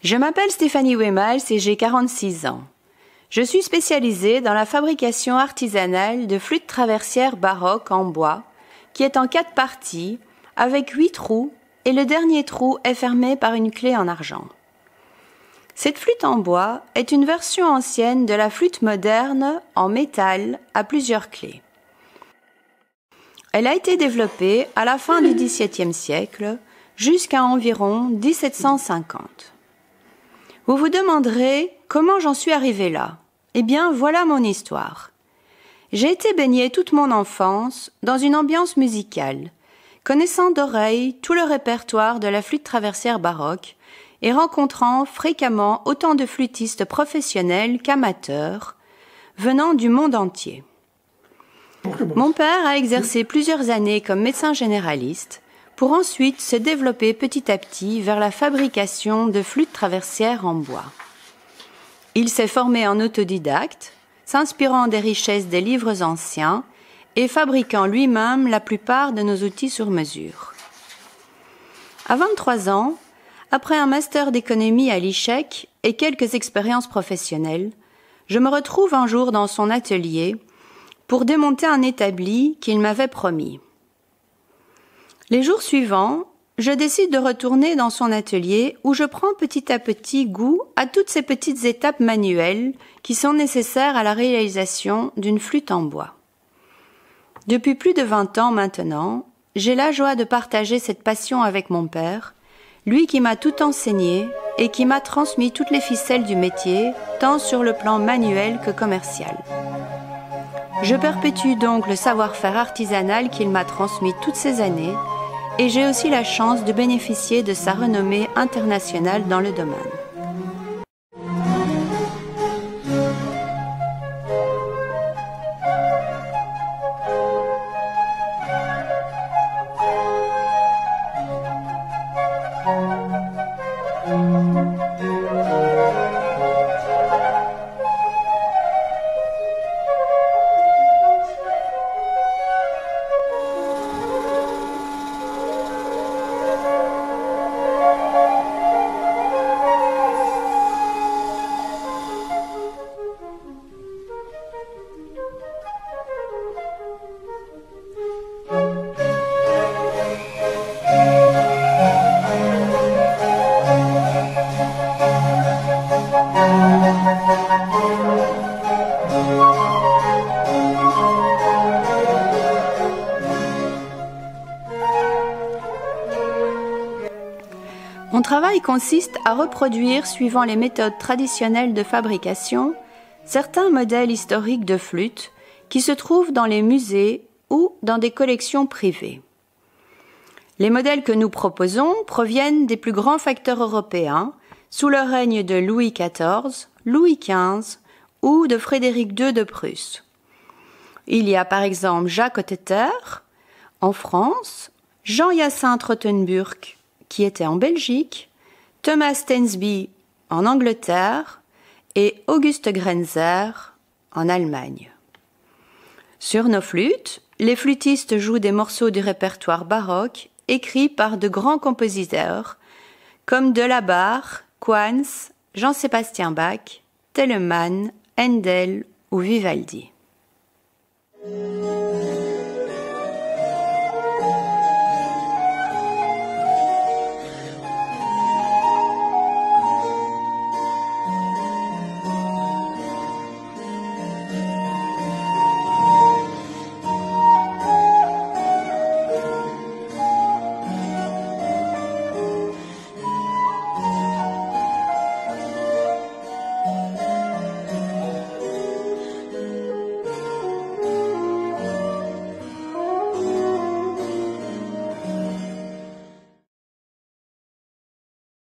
Je m'appelle Stéphanie Wemals et j'ai 46 ans. Je suis spécialisée dans la fabrication artisanale de flûtes traversières baroques en bois, qui est en 4 parties, avec 8 trous, et le dernier trou est fermé par une clé en argent. Cette flûte en bois est une version ancienne de la flûte moderne en métal à plusieurs clés. Elle a été développée à la fin du XVIIe siècle jusqu'à environ 1750. Vous vous demanderez comment j'en suis arrivée là. Eh bien, voilà mon histoire. J'ai été baignée toute mon enfance dans une ambiance musicale, connaissant d'oreille tout le répertoire de la flûte traversière baroque et rencontrant fréquemment autant de flûtistes professionnels qu'amateurs venant du monde entier. Mon père a exercé plusieurs années comme médecin généraliste pour ensuite se développer petit à petit vers la fabrication de flûtes traversières en bois. Il s'est formé en autodidacte, s'inspirant des richesses des livres anciens et fabriquant lui-même la plupart de nos outils sur mesure. À 23 ans, après un master d'économie à l'ICHEC et quelques expériences professionnelles, je me retrouve un jour dans son atelier pour démonter un établi qu'il m'avait promis. Les jours suivants, je décide de retourner dans son atelier où je prends petit à petit goût à toutes ces petites étapes manuelles qui sont nécessaires à la réalisation d'une flûte en bois. Depuis plus de 20 ans maintenant, j'ai la joie de partager cette passion avec mon père, lui qui m'a tout enseigné et qui m'a transmis toutes les ficelles du métier, tant sur le plan manuel que commercial. Je perpétue donc le savoir-faire artisanal qu'il m'a transmis toutes ces années et j'ai aussi la chance de bénéficier de sa renommée internationale dans le domaine. Mon travail consiste à reproduire, suivant les méthodes traditionnelles de fabrication, certains modèles historiques de flûtes qui se trouvent dans les musées ou dans des collections privées. Les modèles que nous proposons proviennent des plus grands facteurs européens sous le règne de Louis XIV, Louis XV ou de Frédéric II de Prusse. Il y a par exemple Jacques Hotteter en France, Jean-Hyacinthe Rothenburg qui était en Belgique, Thomas Stensby en Angleterre et Auguste Grenzer en Allemagne. Sur nos flûtes, les flûtistes jouent des morceaux du répertoire baroque écrits par de grands compositeurs comme Delabarre, Quantz, Jean-Sébastien Bach, Telemann, Handel ou Vivaldi.